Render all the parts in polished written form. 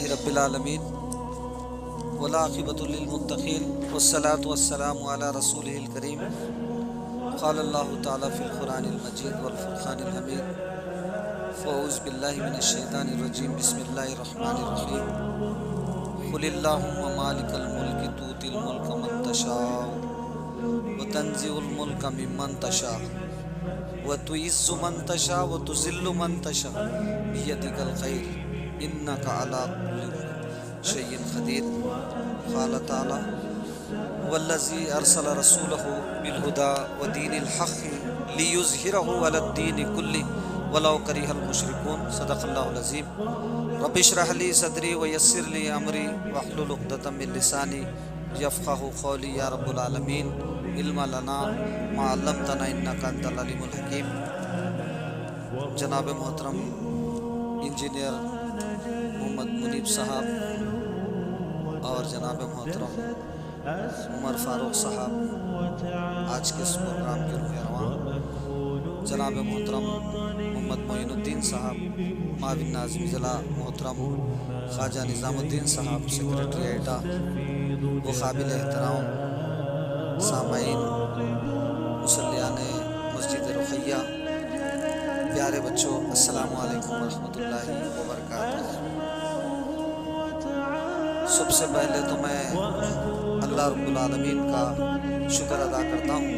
للہ رب العالمین والعاقبۃ للمتقین والصلاۃ والسلام علی رسولہ الکریم قال اللہ تعالی فی القرآن المجید والفرقان الحمید فاعوذ باللہ من الشیطان الرجیم بسم اللہ الرحمن الرحیم قل اللہم مالک الملک تؤتی الملک من تشاء وتنزع الملک ممن تشاء وتعز من تشاء وتذل من تشاء بیدک الخیر انک علی کل شیء قدیر قال تعالی والذی ارسل رسولہ بالہدی ودین الحق لیظہرہ علی الدین کلہ ولو کرہ المشرکون صدق اللہ العظیم رب اشرح لی صدری ویسر لی امری واحلل عقدۃ من لسانی یفقہوا قولی یا رب العالمین علم لنا ما علمتنا انک انت العلیم الحکیم۔ جناب محترم انجینئر محمد منیب صاحب اور جناب محترم عمر فاروق صاحب آج کے اس پروگرام کے روح رواں، جناب محترم محمد معین الدین صاحب معاون ناظم ضلع، محترم خواجہ نظام الدین صاحب سیکرٹری ایٹا و قابل احترام سامعین، مصلیان مسجد رقیہ، پیارے بچوں، السلام علیکم ورحمۃ اللہ وبرکاتہ۔ سب سے پہلے تو میں اللہ رب العالمین کا شکر ادا کرتا ہوں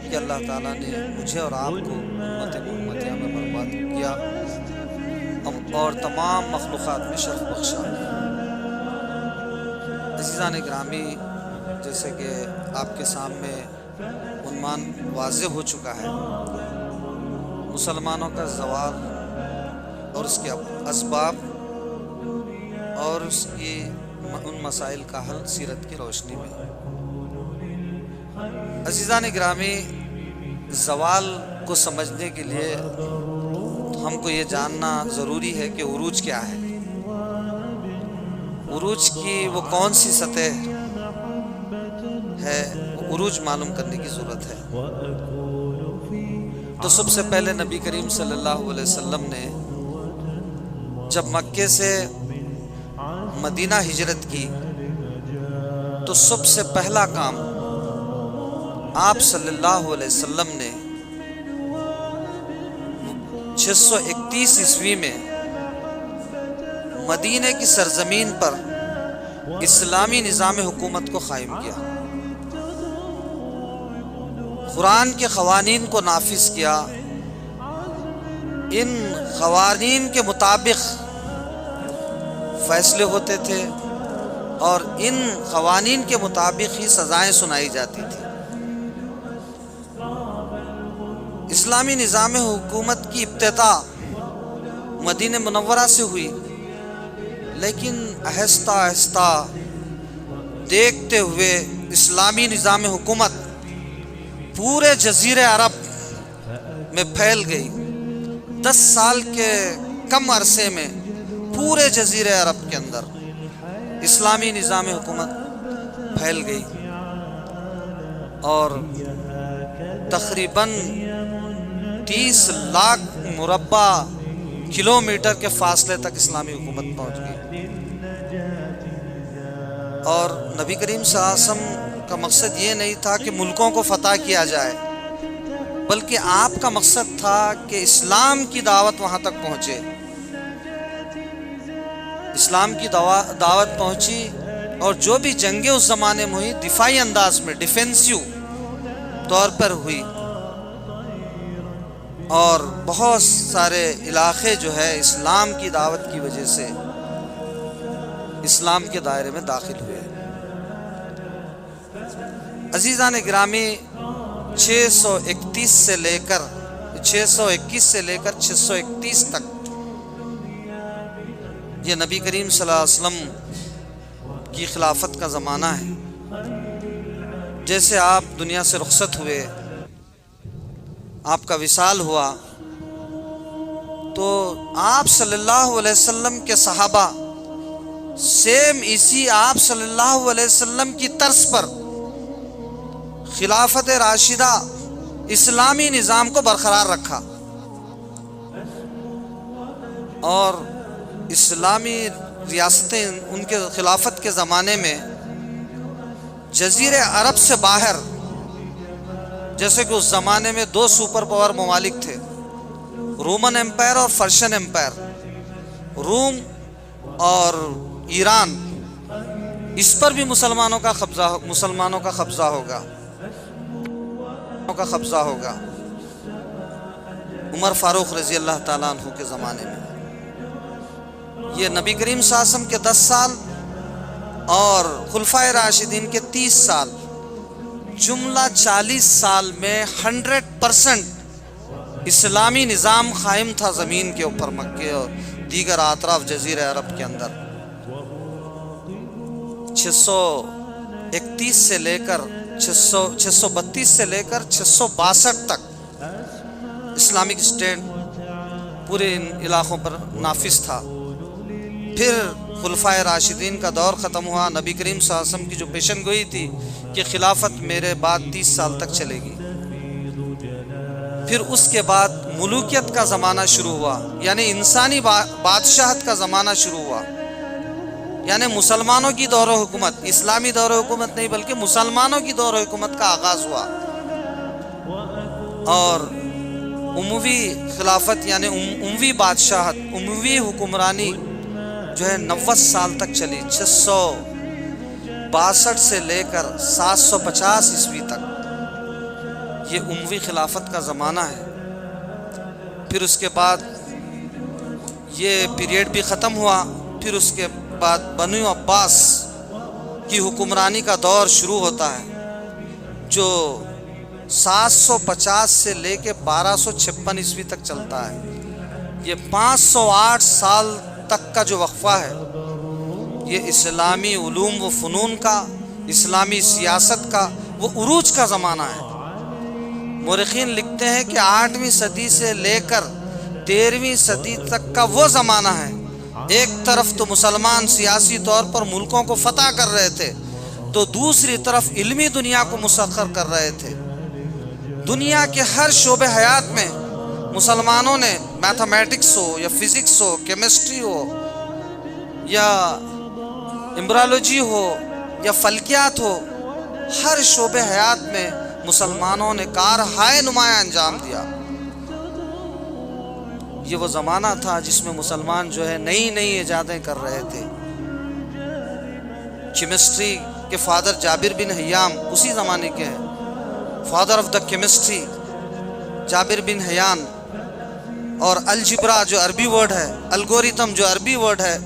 کہ اللہ تعالیٰ نے مجھے اور آپ کو امت محمدیہ میں برباد کیا اور تمام مخلوقات میں شرف بخشا۔ عزیزان گرامی، جیسے کہ آپ کے سامنے عنوان واضح ہو چکا ہے، مسلمانوں کا زوال اور اس کے اسباب اور اس کی ان مسائل کا حل سیرت کی روشنی میں۔ عزیزان گرامی، زوال کو سمجھنے کے لیے ہم کو یہ جاننا ضروری ہے کہ عروج کیا ہے، عروج کی وہ کون سی سطح ہے، عروج معلوم کرنے کی ضرورت ہے۔ تو سب سے پہلے نبی کریم صلی اللہ علیہ وسلم نے جب مکے سے مدینہ ہجرت کی تو سب سے پہلا کام آپ صلی اللہ علیہ وسلم نے 631 عیسوی میں مدینہ کی سرزمین پر اسلامی نظام حکومت کو قائم کیا، قرآن کے قوانین کو نافذ کیا۔ ان قوانین کے مطابق فیصلے ہوتے تھے اور ان قوانین کے مطابق ہی سزائیں سنائی جاتی تھیں۔ اسلامی نظام حکومت کی ابتدا مدینہ منورہ سے ہوئی، لیکن آہستہ آہستہ دیکھتے ہوئے اسلامی نظام حکومت پورے جزیرے عرب میں پھیل گئی۔ 10 سال کے کم عرصے میں پورے جزیرے عرب کے اندر اسلامی نظام حکومت پھیل گئی اور تقریباً 30 لاکھ مربع کلومیٹر کے فاصلے تک اسلامی حکومت پہنچ گئی۔ اور نبی کریم صلی اللہ علیہ وسلم کا مقصد یہ نہیں تھا کہ ملکوں کو فتح کیا جائے، بلکہ آپ کا مقصد تھا کہ اسلام کی دعوت وہاں تک پہنچے۔ اسلام کی دعوت پہنچی اور جو بھی جنگیں اس زمانے میں ہوئی دفاعی انداز میں، ڈیفینسیو طور پر ہوئی، اور بہت سارے علاقے جو ہے اسلام کی دعوت کی وجہ سے اسلام کے دائرے میں داخل ہوئے۔ عزیزان گرامی، 621 سے لے کر 631 تک یہ نبی کریم صلی اللہ علیہ وسلم کی خلافت کا زمانہ ہے۔ جیسے آپ دنیا سے رخصت ہوئے، آپ کا وصال ہوا، تو آپ صلی اللہ علیہ وسلم کے صحابہ سیم اسی آپ صلی اللہ علیہ وسلم کی طرز پر خلافت راشدہ اسلامی نظام کو برقرار رکھا اور اسلامی ریاستیں ان کے خلافت کے زمانے میں جزیرے عرب سے باہر، جیسے کہ اس زمانے میں دو سپر پاور ممالک تھے، رومن امپائر اور پرشین امپائر، روم اور ایران، اس پر بھی مسلمانوں کا قبضہ ہوگا عمر فاروق رضی اللہ تعالیٰ عنہ کے زمانے میں۔ یہ نبی کریم صلی اللہ علیہ وسلم کے 10 سال اور خلفائے راشدین کے 30 سال، جملہ 40 سال میں 100% اسلامی نظام قائم تھا زمین کے اوپر، مکے اور دیگر اطراف جزیرہ عرب کے اندر۔ 631 سے لے کر 632 سے لے کر 662 تک اسلامک اسٹیٹ پورے ان علاقوں پر نافذ تھا۔ پھر خلفائے راشدین کا دور ختم ہوا، نبی کریم صلی اللہ علیہ وسلم کی جو پیشن گوئی تھی کہ خلافت میرے بعد 30 سال تک چلے گی، پھر اس کے بعد ملوکیت کا زمانہ شروع ہوا، یعنی انسانی بادشاہت کا زمانہ شروع ہوا، یعنی مسلمانوں کی دور و حکومت، اسلامی دور و حکومت نہیں بلکہ مسلمانوں کی دور و حکومت کا آغاز ہوا۔ اور اموی خلافت یعنی اموی بادشاہت، اموی حکمرانی جو ہے 90 سال تک چلی، 662 سے لے کر 750 عیسوی تک، یہ اموی خلافت کا زمانہ ہے۔ پھر اس کے بعد یہ پیریڈ بھی ختم ہوا، پھر اس کے بعد بنو عباس کی حکمرانی کا دور شروع ہوتا ہے، جو 750 سے لے کے 1256 عیسوی تک چلتا ہے۔ یہ 508 سال تک کا جو وقفہ ہے، یہ اسلامی علوم و فنون کا، اسلامی سیاست کا وہ عروج کا زمانہ ہے۔ مورخین لکھتے ہیں کہ 8ویں صدی سے لے کر 13ویں صدی تک کا وہ زمانہ ہے، ایک طرف تو مسلمان سیاسی طور پر ملکوں کو فتح کر رہے تھے، تو دوسری طرف علمی دنیا کو مسخر کر رہے تھے۔ دنیا کے ہر شعبے حیات میں مسلمانوں نے، میتھمیٹکس ہو یا فزکس ہو، کیمسٹری ہو یا امبرالوجی ہو یا فلکیات ہو، ہر شعبے حیات میں مسلمانوں نے کارہائے نمایاں انجام دیا۔ یہ وہ زمانہ تھا جس میں مسلمان جو ہے نئی نئی ایجادیں کر رہے تھے۔ کیمسٹری کے فادر جابر بن حیام اسی زمانے کے ہیں، فادر آف دا کیمسٹری جابر بن حیان۔ اور الجبرا جو عربی ورڈ ہے، الگوریتم جو عربی ورڈ ہے،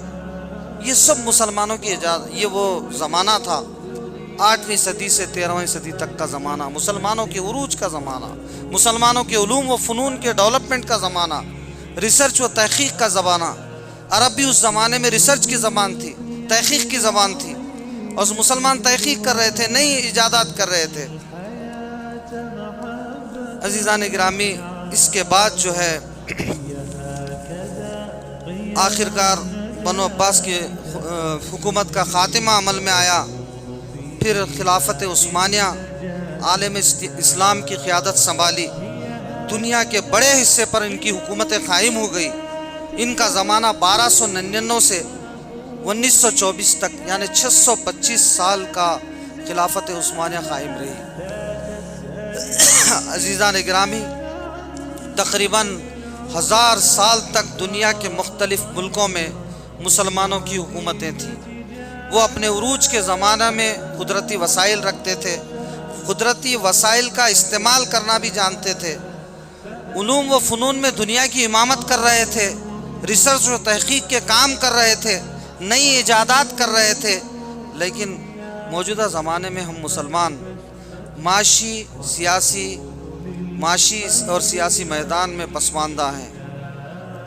یہ سب مسلمانوں کی ایجاد، یہ وہ زمانہ تھا 8ویں صدی سے 13ویں صدی تک کا زمانہ، مسلمانوں کے عروج کا زمانہ، مسلمانوں کے علوم و فنون کے ڈیولپمنٹ کا زمانہ، ریسرچ و تحقیق کا زمانہ۔ عرب بھی اس زمانے میں ریسرچ کی زبان تھی، تحقیق کی زبان تھی، اور مسلمان تحقیق کر رہے تھے، نئی ایجادات کر رہے تھے۔ عزیزان گرامی، اس کے بعد جو ہے آخرکار بنو عباس کی حکومت کا خاتمہ عمل میں آیا۔ پھر خلافت عثمانیہ عالم اسلام کی قیادت سنبھالی، دنیا کے بڑے حصے پر ان کی حکومتیں قائم ہو گئی۔ ان کا زمانہ 1299 سے 1924 تک، یعنی 625 سال کا خلافت عثمانیہ قائم رہی۔ عزیزان گرامی، تقریباً 1000 سال تک دنیا کے مختلف ملکوں میں مسلمانوں کی حکومتیں تھیں۔ وہ اپنے عروج کے زمانہ میں قدرتی وسائل رکھتے تھے، قدرتی وسائل کا استعمال کرنا بھی جانتے تھے، علوم و فنون میں دنیا کی امامت کر رہے تھے، ریسرچ و تحقیق کے کام کر رہے تھے، نئی ایجادات کر رہے تھے۔ لیکن موجودہ زمانے میں ہم مسلمان معاشی اور سیاسی میدان میں پسماندہ ہیں،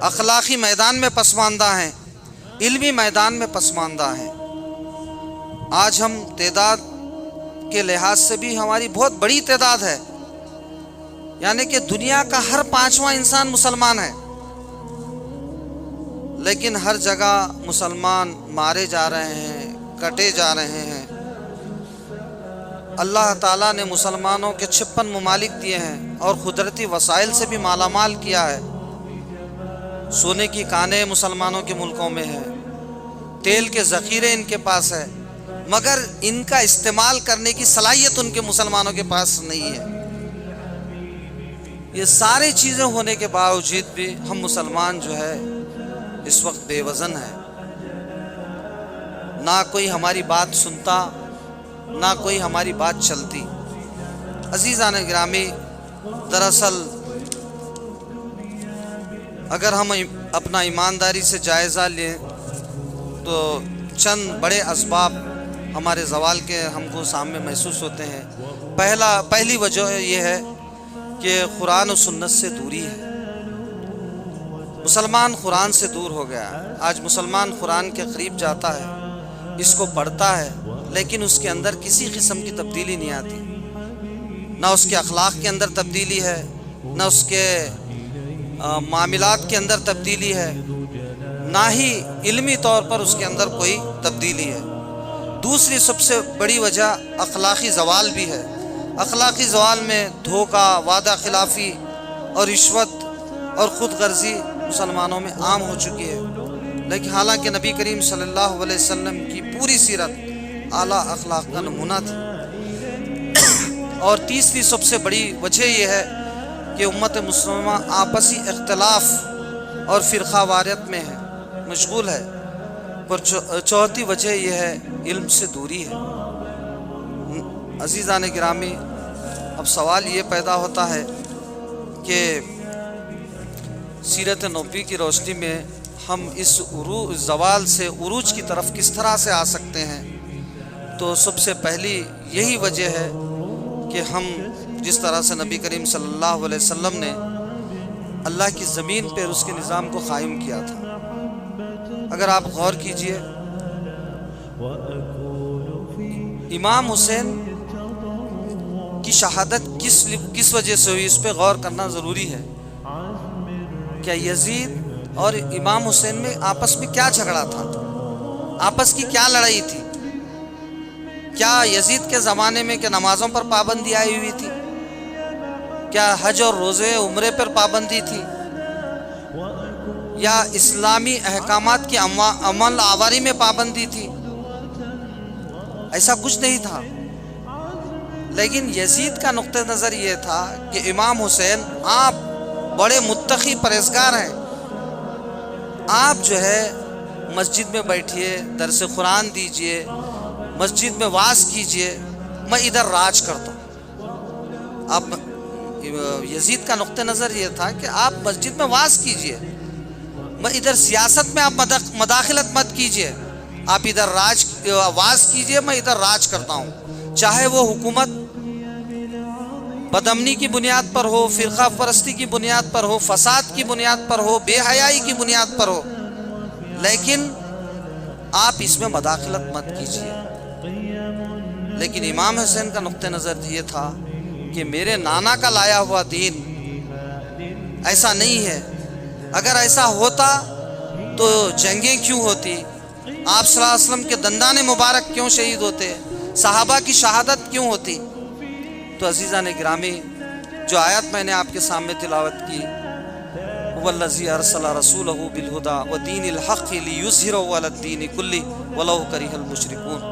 اخلاقی میدان میں پسماندہ ہیں، علمی میدان میں پسماندہ ہیں۔ آج ہم تعداد کے لحاظ سے بھی ہماری بہت بڑی تعداد ہے، یعنی کہ دنیا کا ہر 5واں انسان مسلمان ہے، لیکن ہر جگہ مسلمان مارے جا رہے ہیں، کٹے جا رہے ہیں۔ اللہ تعالیٰ نے مسلمانوں کے 56 ممالک دیے ہیں اور قدرتی وسائل سے بھی مالا مال کیا ہے۔ سونے کی کانیں مسلمانوں کے ملکوں میں ہیں، تیل کے ذخیرے ان کے پاس ہے، مگر ان کا استعمال کرنے کی صلاحیت ان کے مسلمانوں کے پاس نہیں ہے۔ یہ ساری چیزیں ہونے کے باوجود بھی ہم مسلمان جو ہے اس وقت بے وزن ہیں، نہ کوئی ہماری بات سنتا، نہ کوئی ہماری بات چلتی۔ عزیزان گرامی، دراصل اگر ہم اپنا ایمانداری سے جائزہ لیں تو چند بڑے اسباب ہمارے زوال کے ہم کو سامنے محسوس ہوتے ہیں۔ پہلی وجہ یہ ہے کہ قرآن و سنت سے دوری ہے۔ مسلمان قرآن سے دور ہو گیا ہے۔ آج مسلمان قرآن کے قریب جاتا ہے، اس کو پڑھتا ہے، لیکن اس کے اندر کسی قسم کی تبدیلی نہیں آتی، نہ اس کے اخلاق کے اندر تبدیلی ہے، نہ اس کے معاملات کے اندر تبدیلی ہے، نہ ہی علمی طور پر اس کے اندر کوئی تبدیلی ہے۔ دوسری سب سے بڑی وجہ اخلاقی زوال بھی ہے۔ اخلاقی زوال میں دھوکہ، وعدہ خلافی اور رشوت اور خود غرضی مسلمانوں میں عام ہو چکی ہے، لیکن حالانکہ نبی کریم صلی اللہ علیہ وسلم کی پوری سیرت اعلیٰ اخلاق کا نمونہ تھی۔ اور تیسری سب سے بڑی وجہ یہ ہے کہ امت مسلمہ آپسی اختلاف اور فرقہ واریت میں ہے، مشغول ہے۔ اور چوتھی وجہ یہ ہے علم سے دوری ہے۔ عزیزان گرامی، اب سوال یہ پیدا ہوتا ہے کہ سیرت نبوی کی روشنی میں ہم اس زوال سے عروج کی طرف کس طرح سے آ سکتے ہیں؟ تو سب سے پہلی یہی وجہ ہے کہ ہم جس طرح سے نبی کریم صلی اللہ علیہ وسلم نے اللہ کی زمین پر اس کے نظام کو قائم کیا تھا۔ اگر آپ غور کیجئے، امام حسین کی شہادت کس وجہ سے ہوئی، اس پہ غور کرنا ضروری ہے۔ کیا یزید اور امام حسین میں آپس میں کیا جھگڑا تھا؟ آپس کی کیا لڑائی تھی؟ کیا یزید کے زمانے میں کیا نمازوں پر پابندی آئی ہوئی تھی؟ کیا حج اور روزے عمرے پر پابندی تھی؟ یا اسلامی احکامات کی عمل آوری میں پابندی تھی؟ ایسا کچھ نہیں تھا۔ لیکن یزید کا نقطہ نظر یہ تھا کہ امام حسین آپ بڑے متقی پرہیزگار ہیں، آپ جو ہے مسجد میں بیٹھیے، درس قرآن دیجئے، مسجد میں وعظ کیجئے، میں ادھر راج کرتا ہوں۔ آپ یزید کا نقطہ نظر یہ تھا کہ آپ مسجد میں وعظ کیجئے، میں ادھر سیاست میں آپ مداخلت مت کیجئے، آپ ادھر وعظ کیجئے، میں ادھر راج کرتا ہوں۔ چاہے وہ حکومت بدامنی کی بنیاد پر ہو، فرقہ پرستی کی بنیاد پر ہو، فساد کی بنیاد پر ہو، بے حیائی کی بنیاد پر ہو، لیکن آپ اس میں مداخلت مت کیجئے۔ لیکن امام حسین کا نقطہ نظر یہ تھا کہ میرے نانا کا لایا ہوا دین ایسا نہیں ہے، اگر ایسا ہوتا تو جنگیں کیوں ہوتی، آپ صلی اللہ علیہ وسلم کے دندان مبارک کیوں شہید ہوتے، صحابہ کی شہادت کیوں ہوتی۔ تو عزیزان گرامی، جو آیت میں نے آپ کے سامنے تلاوت کی، وَالَّذِي أَرْسَلَ رَسُولَهُ بِالْهُدَى وَدِينِ الْحَقِّ لِيُظْهِرَهُ عَلَى الدِّينِ كُلِّهِ وَلَوْ كَرِهَ الْمُشْرِكُونَ،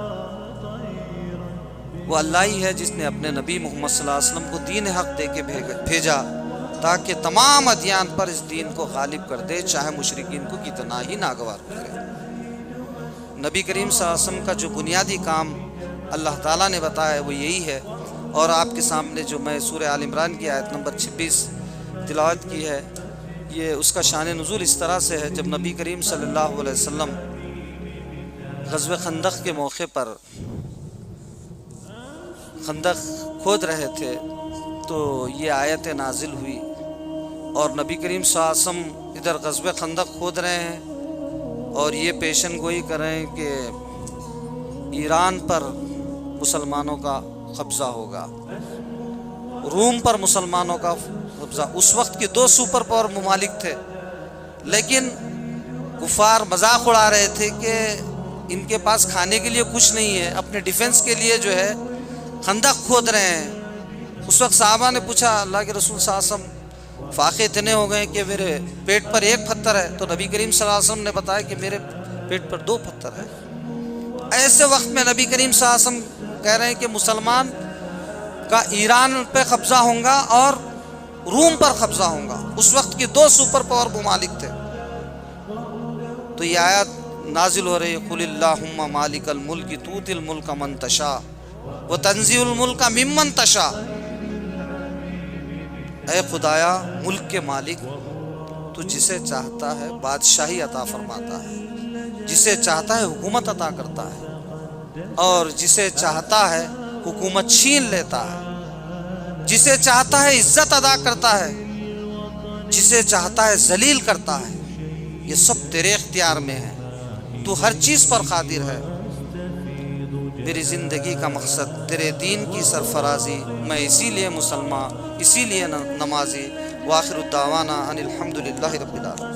وہ اللہ ہی ہے جس نے اپنے نبی محمد صلی اللہ علیہ وسلم کو دین حق دے کے بھیجا تاکہ تمام ادیان پر اس دین کو غالب کر دے، چاہے مشرکین کو کتنا ہی ناگوار کرے۔ نبی کریم صلی اللہ علیہ وسلم کا جو بنیادی کام اللہ تعالیٰ نے بتایا وہ یہی ہے، اور آپ کے سامنے جو میں سورہ آل عمران کی آیت نمبر 26 تلاوت کی ہے، یہ اس کا شان نزول اس طرح سے ہے۔ جب نبی کریم صلی اللہ علیہ وسلم غزوہ خندق کے موقع پر خندق کھود رہے تھے تو یہ آیت نازل ہوئی، اور نبی کریم صلی اللہ علیہ وسلم ادھر غزوہ خندق کھود رہے ہیں اور یہ پیشن گوئی کر رہے ہیں کہ ایران پر مسلمانوں کا قبضہ ہوگا، روم پر مسلمانوں کا قبضہ۔ اس وقت کے 2 سپر پاور ممالک تھے، لیکن کفار مذاق اڑا رہے تھے کہ ان کے پاس کھانے کے لیے کچھ نہیں ہے، اپنے ڈیفنس کے لیے جو ہے خندق کھود رہے ہیں۔ اس وقت صحابہ نے پوچھا، اللہ کے رسول صلی اللہ علیہ وسلم فاقے اتنے ہو گئے کہ میرے پیٹ پر ایک پتھر ہے، تو نبی کریم صلی اللہ علیہ وسلم نے بتایا کہ میرے پیٹ پر 2 پتھر ہے۔ ایسے وقت میں نبی کریم صلی اللہ علیہ وسلم کہہ رہے ہیں کہ مسلمان کا ایران پہ قبضہ ہوگا اور روم پر قبضہ ہوگا۔ اس وقت کی 2 سپر پاور ممالک تھے۔ تو یہ آیت نازل ہو رہی ہے، قل اللہم مالک الملک تؤتی الملک من تشاء وتنزع الملک ممن تشاء۔ اے خدایا ملک کے مالک، تو جسے چاہتا ہے بادشاہی عطا فرماتا ہے، جسے چاہتا ہے حکومت عطا کرتا ہے، اور جسے چاہتا ہے حکومت چھین لیتا ہے، جسے چاہتا ہے عزت ادا کرتا ہے، جسے چاہتا ہے ذلیل کرتا ہے۔ یہ سب تیرے اختیار میں ہے، تو ہر چیز پر قادر ہے۔ میری زندگی کا مقصد تیرے دین کی سرفرازی، میں اسی لیے مسلمان، اسی لیے نمازی۔ وآخر الدعوانا ان الحمد للہ رب العالمین۔